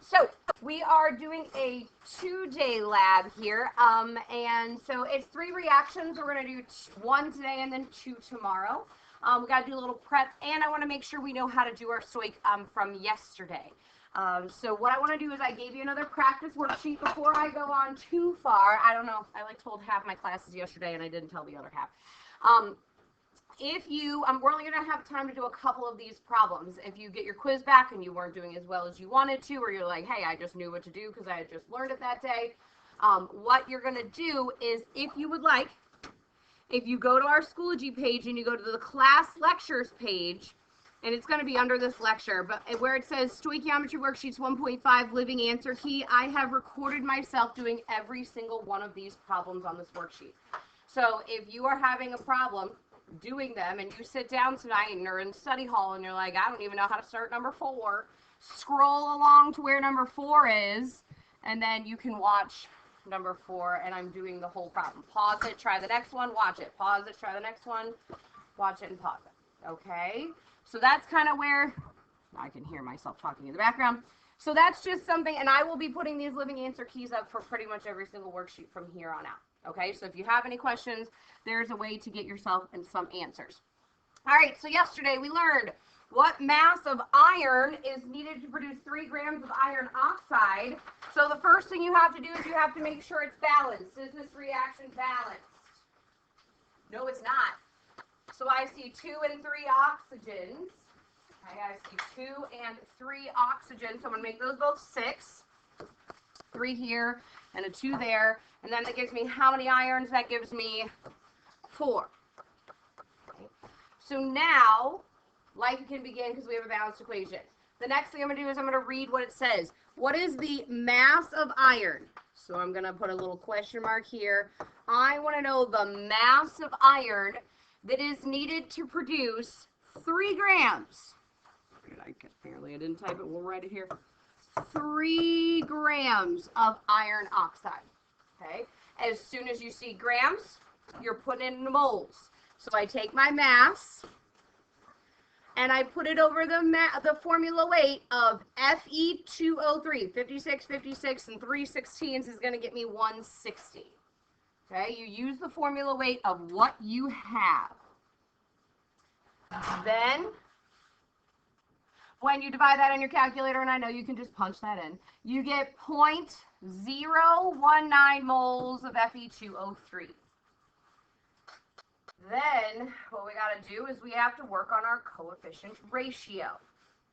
So we are doing a 2-day lab here, and so it's 3 reactions. We're going to do 1 today and then 2 tomorrow. We got to do a little prep, and I want to make sure we know how to do our stoich from yesterday. So what I want to do is I gave you another practice worksheet before I go on too far. I don't know. I told half my classes yesterday, and I didn't tell the other half. If you, we're only going to have time to do a couple of these problems. If you get your quiz back and you weren't doing as well as you wanted to, or you're like, hey, I just knew what to do because I had just learned it that day, what you're going to do is, if you would like, if you go to our Schoology page and you go to the class lectures page, and it's going to be under this lecture, but where it says Stoichiometry Worksheets 1.5 Living Answer Key, I have recorded myself doing every single one of these problems on this worksheet. So if you are having a problem doing them and you sit down tonight and you're in study hall and you're like, I don't even know how to start number 4, scroll along to where number 4 is, and then you can watch number 4, and I'm doing the whole problem. Pause it, try the next one, watch it. Pause it, try the next one, watch it, and pause it. Okay? So that's kind of where I can hear myself talking in the background. So that's just something, and I will be putting these living answer keys up for pretty much every single worksheet from here on out. Okay, so if you have any questions, there's a way to get yourself in some answers. All right, so yesterday we learned what mass of iron is needed to produce 3 grams of iron oxide. So the first thing you have to do is you have to make sure it's balanced. Is this reaction balanced? No, it's not. So I see 2 and 3 oxygens. Okay, I see 2 and 3 oxygens. So I'm going to make those both 6. 3 here and a 2 there. And then that gives me how many irons? That gives me 4. Okay. So now life can begin because we have a balanced equation. The next thing I'm going to do is I'm going to read what it says. What is the mass of iron? So I'm going to put a little question mark here. I want to know the mass of iron that is needed to produce 3 grams. Apparently I didn't type it. We'll write it here. 3 grams of iron oxide. Okay. As soon as you see grams, you're putting it in moles. So I take my mass and I put it over the formula weight of Fe2O3. 56, 56, and 3/16 is going to get me 160. Okay. You use the formula weight of what you have. Then, when you divide that in your calculator, and I know you can just punch that in, you get 0.019 moles of Fe2O3. Then, what we got to do is we have to work on our coefficient ratio.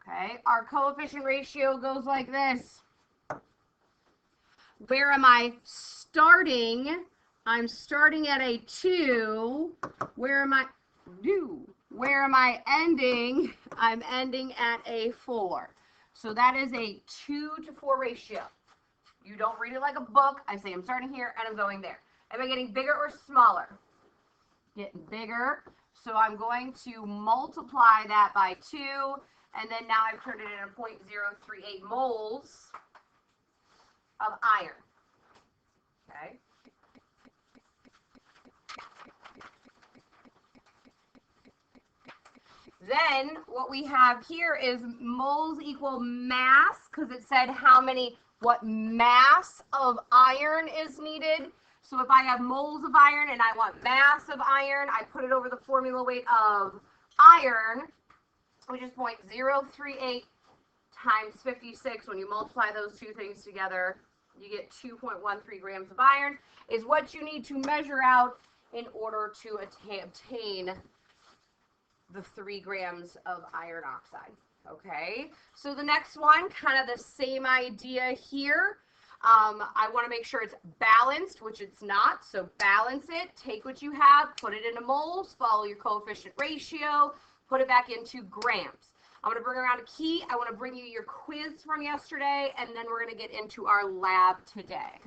Okay, our coefficient ratio goes like this. Where am I starting? I'm starting at a 2. Where am I? Where am I ending? I'm ending at a 4. So that is a 2 to 4 ratio. You don't read it like a book. I say I'm starting here and I'm going there. Am I getting bigger or smaller? Getting bigger. So I'm going to multiply that by 2, and then now I've turned it into 0.038 moles of iron. Okay. Then what we have here is moles equal mass, because it said what mass of iron is needed. So if I have moles of iron and I want mass of iron, I put it over the formula weight of iron, which is 0.038 times 56. When you multiply those two things together, you get 2.13 grams of iron, is what you need to measure out in order to obtain the 3 grams of iron oxide. Okay, so the next one, kind of the same idea here. I want to make sure it's balanced, which it's not, so balance it, take what you have, put it into moles, follow your coefficient ratio, put it back into grams. I'm going to bring around a key. I want to bring you your quiz from yesterday, and then we're going to get into our lab today.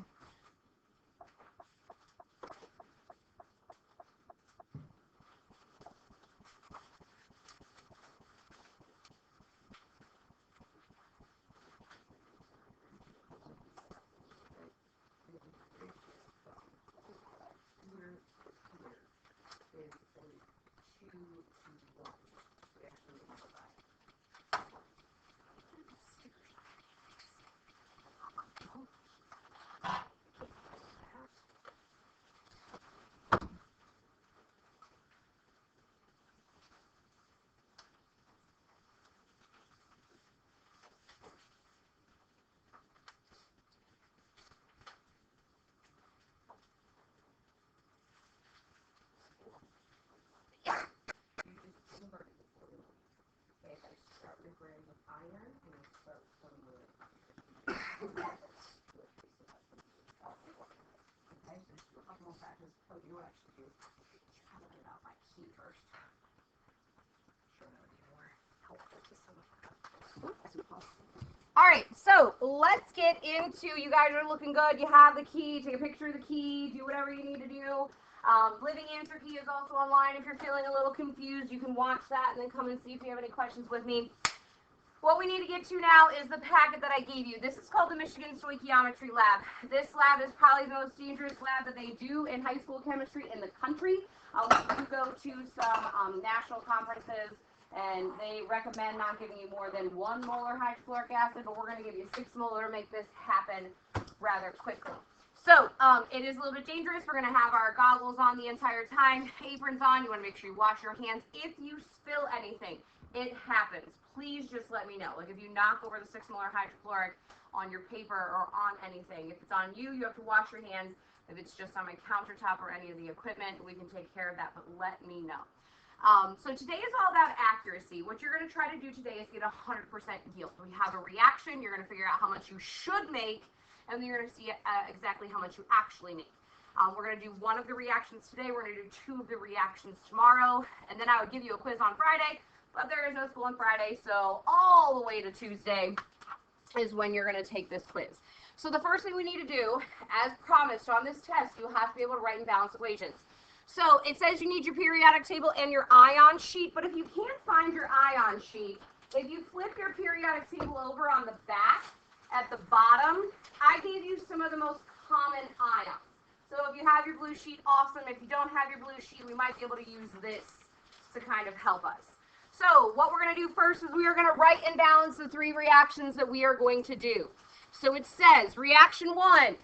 All right, so let's get into, you guys are looking good. You have the key. Take a picture of the key. Do whatever you need to do. Living Answer Key is also online. If you're feeling a little confused, you can watch that and then come and see if you have any questions with me. What we need to get to now is the packet that I gave you. This is called the Michigan Stoichiometry Lab. This lab is probably the most dangerous lab that they do in high school chemistry in the country. We do go to some national conferences, and they recommend not giving you more than 1 molar hydrochloric acid, but we're going to give you 6 molar to make this happen rather quickly. So it is a little bit dangerous. We're going to have our goggles on the entire time, aprons on. You want to make sure you wash your hands. If you spill anything, it happens. Please just let me know. Like if you knock over the 6 molar hydrochloric on your paper or on anything, if it's on you, you have to wash your hands. If it's just on my countertop or any of the equipment, we can take care of that, but let me know. So today is all about accuracy. What you're going to try to do today is get 100% yield. We have a reaction. You're going to figure out how much you should make, and then you're going to see exactly how much you actually make. We're going to do 1 of the reactions today. We're going to do 2 of the reactions tomorrow, and then I would give you a quiz on Friday, but there is no school on Friday, so all the way to Tuesday is when you're going to take this quiz. So the first thing we need to do, as promised on this test, you'll have to be able to write and balance equations. So it says you need your periodic table and your ion sheet, but if you can't find your ion sheet, if you flip your periodic table over on the back at the bottom, I gave you some of the most common ions. So if you have your blue sheet, awesome. If you don't have your blue sheet, we might be able to use this to kind of help us. So what we're going to do first is we are going to write and balance the 3 reactions that we are going to do. So it says reaction 1,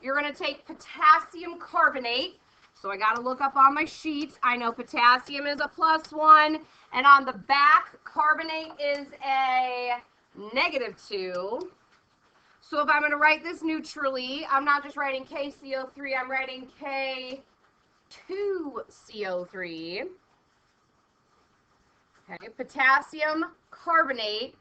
you're going to take potassium carbonate. So I got to look up on my sheets. I know potassium is a +1, and on the back, carbonate is a -2. So if I'm going to write this neutrally, I'm not just writing KCO3, I'm writing K2CO3. Okay, potassium carbonate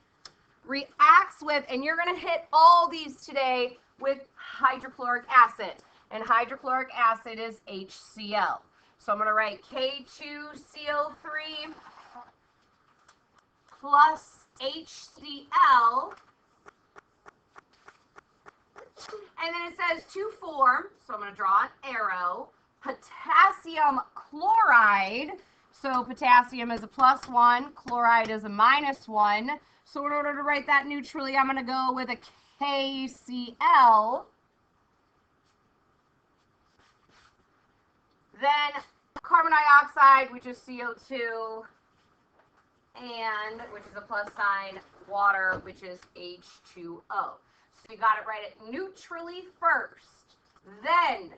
reacts with, and you're going to hit all these today with hydrochloric acid. And hydrochloric acid is HCl. So I'm going to write K2CO3 plus HCl. And then it says to form, so I'm going to draw an arrow, potassium chloride. So potassium is a +1, chloride is a -1. So in order to write that neutrally, I'm going to go with a KCl. Then carbon dioxide, which is CO2, and which is a plus sign, water, which is H2O. So you got to write it neutrally first. Then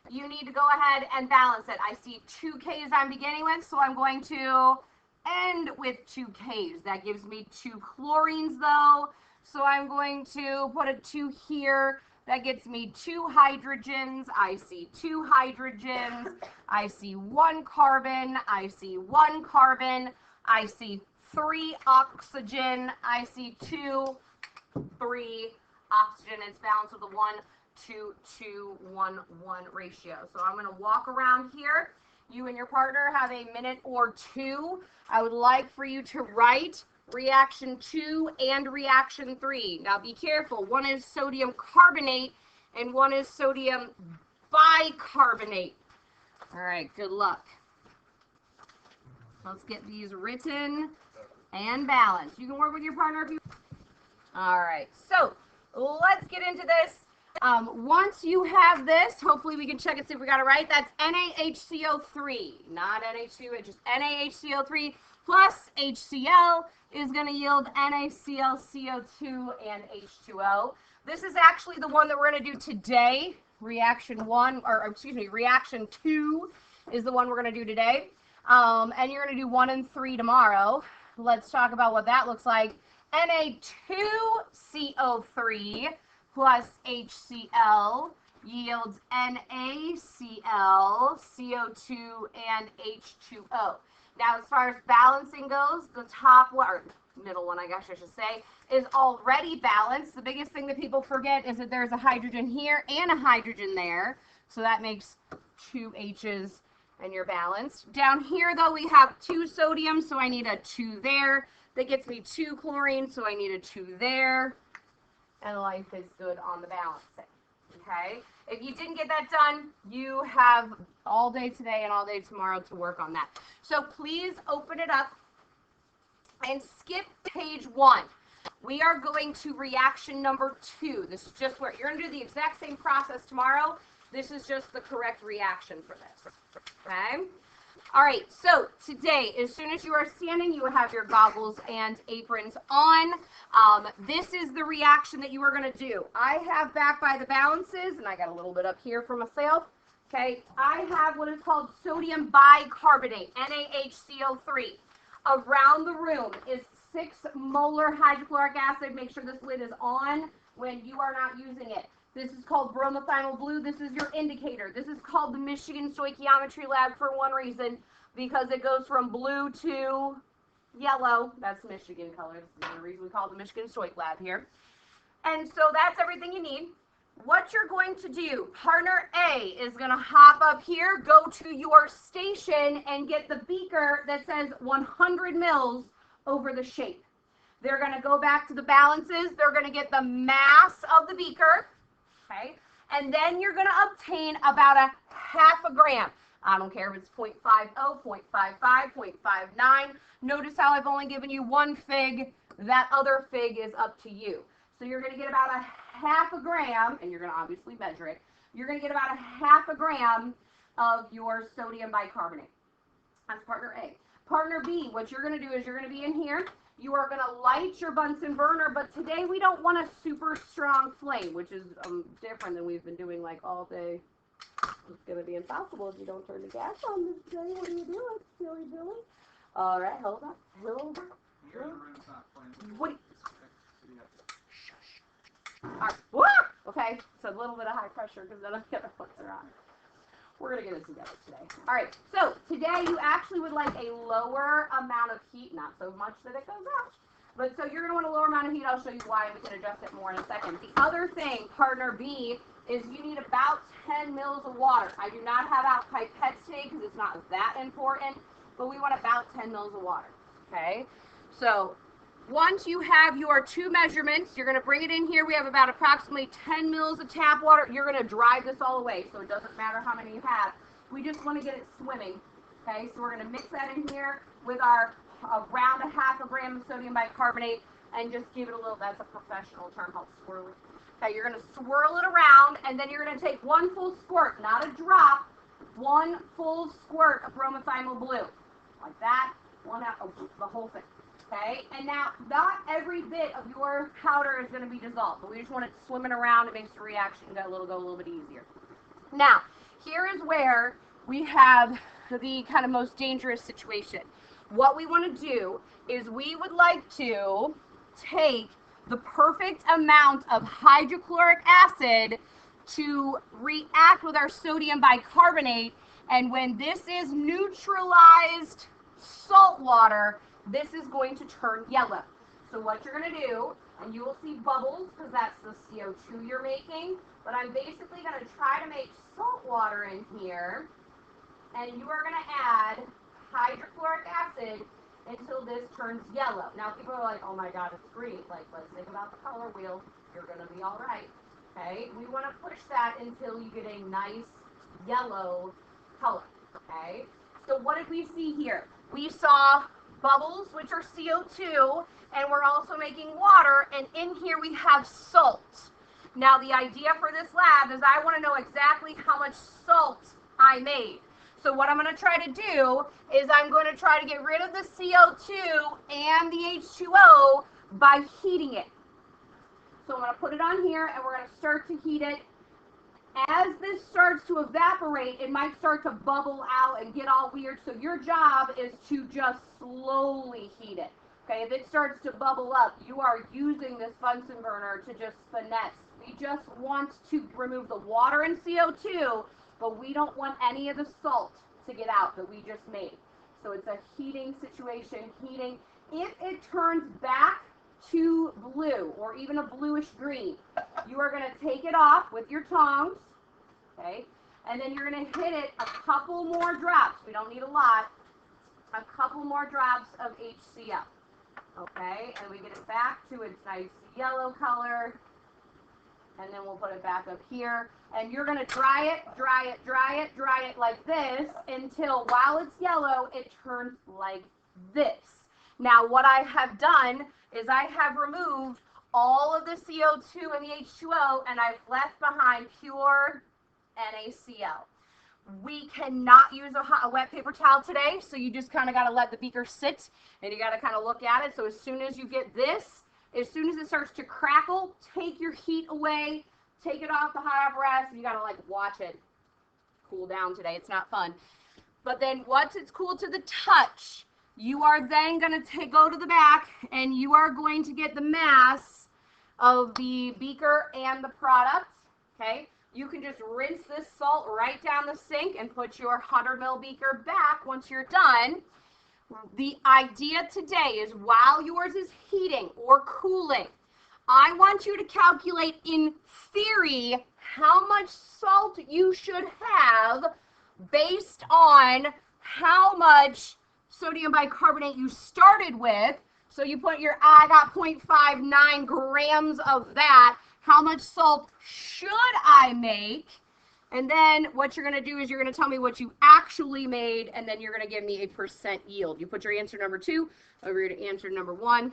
you need to go ahead and balance it. I see 2 Ks I'm beginning with, so I'm going to end with 2 Ks. That gives me 2 chlorines though, so I'm going to put a 2 here. That gets me 2 hydrogens. I see 2 hydrogens. I see 1 carbon. I see 1 carbon. I see 3 oxygen. I see 2, 3 oxygen. It's balanced with a 1, 2, 2, 1, 1 ratio. So I'm going to walk around here. You and your partner have a minute or 2. I would like for you to write reaction 2 and reaction 3. Now be careful. One is sodium carbonate and one is sodium bicarbonate. All right, good luck. Let's get these written and balanced. You can work with your partner if you. All right, so let's get into this. Once you have this, hopefully we can check and see if we got it right. That's NaHCO3, not NH2, it's just NaHCO3 plus HCl is going to yield NaCl, CO2, and H2O. This is actually the one that we're going to do today. Reaction 1, or excuse me, reaction 2 is the one we're going to do today. And you're going to do 1 and 3 tomorrow. Let's talk about what that looks like. Na2CO3 plus HCl yields NaCl, CO2, and H2O. Now, as far as balancing goes, the top one, or middle one, I guess I should say, is already balanced. The biggest thing that people forget is that there's a hydrogen here and a hydrogen there. So that makes 2 H's and you're balanced. Down here, though, we have 2 sodium, so I need a 2 there. That gets me 2 chlorine, so I need a 2 there. And life is good on the balancing. Okay? If you didn't get that done, you have all day today and all day tomorrow to work on that. So please open it up and skip page 1. We are going to reaction number 2. This is just where you're going to do the exact same process tomorrow. This is just the correct reaction for this. Okay? All right, so today, as soon as you are standing, you have your goggles and aprons on. This is the reaction that you are going to do. I have back by the balances, and I got a little bit up here for myself. Okay, I have what is called sodium bicarbonate, NaHCO3. Around the room is 6 molar hydrochloric acid. Make sure this lid is on when you are not using it. This is called bromothymol blue. This is your indicator. This is called the Michigan Stoichiometry Lab for one reason, because it goes from blue to yellow. That's Michigan colors. This is the reason we call it the Michigan Stoich Lab here. And so that's everything you need. What you're going to do, partner A is going to hop up here, go to your station, and get the beaker that says 100 mils over the shape. They're going to go back to the balances. They're going to get the mass of the beaker. Okay, and then you're going to obtain about a half a gram. I don't care if it's 0.50, 0.55, 0.59. Notice how I've only given you 1 fig. That other fig is up to you. So you're going to get about a half a gram, and you're going to obviously measure it. You're going to get about a half a gram of your sodium bicarbonate. That's partner A. Partner B, what you're going to do is you're going to be in here. You are going to light your Bunsen burner, but today we don't want a super strong flame, which is different than we've been doing like all day. It's going to be impossible if you don't turn the gas on this day. What are you doing, silly Billy? All right, hold on. What? All right. Woo! Okay, so a little bit of high pressure because then I'm going to put her on. We're going to get it together today. All right, so today you actually would like a lower amount of heat, not so much that it goes out. But so you're going to want a lower amount of heat. I'll show you why. We can adjust it more in a second. The other thing, partner B, is you need about 10 mils of water. I do not have out pipettes today because it's not that important, but we want about 10 mils of water, okay? So once you have your 2 measurements, you're going to bring it in here. We have about approximately 10 mils of tap water. You're going to drive this all away, so it doesn't matter how many you have. We just want to get it swimming, okay? So we're going to mix that in here with our around a half a gram of sodium bicarbonate and just give it a little, that's a professional term called swirling. Okay, you're going to swirl it around, and then you're going to take 1 full squirt, not a drop, 1 full squirt of bromothymol blue. Like that, the whole thing. Okay, and now not every bit of your powder is going to be dissolved, but we just want it swimming around. It makes the reaction go a little bit easier. Now, here is where we have the kind of most dangerous situation. What we want to do is we would like to take the perfect amount of hydrochloric acid to react with our sodium bicarbonate, and when this is neutralized salt water, this is going to turn yellow. So what you're going to do, and you will see bubbles because that's the CO2 you're making, but I'm basically going to try to make salt water in here, and you are going to add hydrochloric acid until this turns yellow. Now people are like, oh my god, it's green. Like, let's think about the color wheel. You're going to be all right. Okay, we want to push that until you get a nice yellow color. Okay, so what did we see here? We saw bubbles, which are CO2, and we're also making water, and in here we have salt. Now the idea for this lab is I want to know exactly how much salt I made. So what I'm going to try to do is I'm going to try to get rid of the CO2 and the H2O by heating it. So I'm going to put it on here, and we're going to start to heat it. As this starts to evaporate, it might start to bubble out and get all weird. So your job is to just slowly heat it. Okay, if it starts to bubble up, you are using this Bunsen burner to just finesse. We just want to remove the water and CO2, but we don't want any of the salt to get out that we just made. So it's a heating situation, heating. If it turns back to blue or even a bluish green, you are going to take it off with your tongs, okay? And then you're going to hit it a couple more drops. We don't need a lot. A couple more drops of HCl, okay? And we get it back to its nice yellow color. And then we'll put it back up here. And you're going to dry it like this until while it's yellow, it turns like this. Now, what I have done is I have removed all of the CO2 and the H2O, and I've left behind pure NaCl. We cannot use a wet paper towel today, so you just kind of got to let the beaker sit, and you got to kind of look at it. So as soon as you get this, as soon as it starts to crackle, take your heat away, take it off the hot apparatus, and you got to like watch it cool down today. It's not fun. But then once it's cool to the touch, you are then going to go to the back, and you are going to get the mass of the beaker and the product, okay? You can just rinse this salt right down the sink and put your 100 ml beaker back once you're done. The idea today is while yours is heating or cooling, I want you to calculate in theory how much salt you should have based on how much sodium bicarbonate you started with. So you put your, I got 0.59 grams of that. How much salt should I make? And then what you're going to do is you're going to tell me what you actually made, and then you're going to give me a % yield. You put your answer number 2 over here to answer number 1,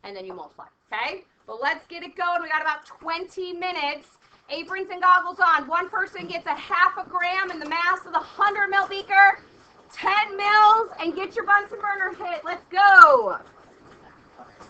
and then you multiply, okay? But let's get it going. We got about 20 minutes. Aprons and goggles on. One person gets a ½ gram in the mass of the 100 ml beaker, 10 mils, and get your Bunsen burner hit. Let's go.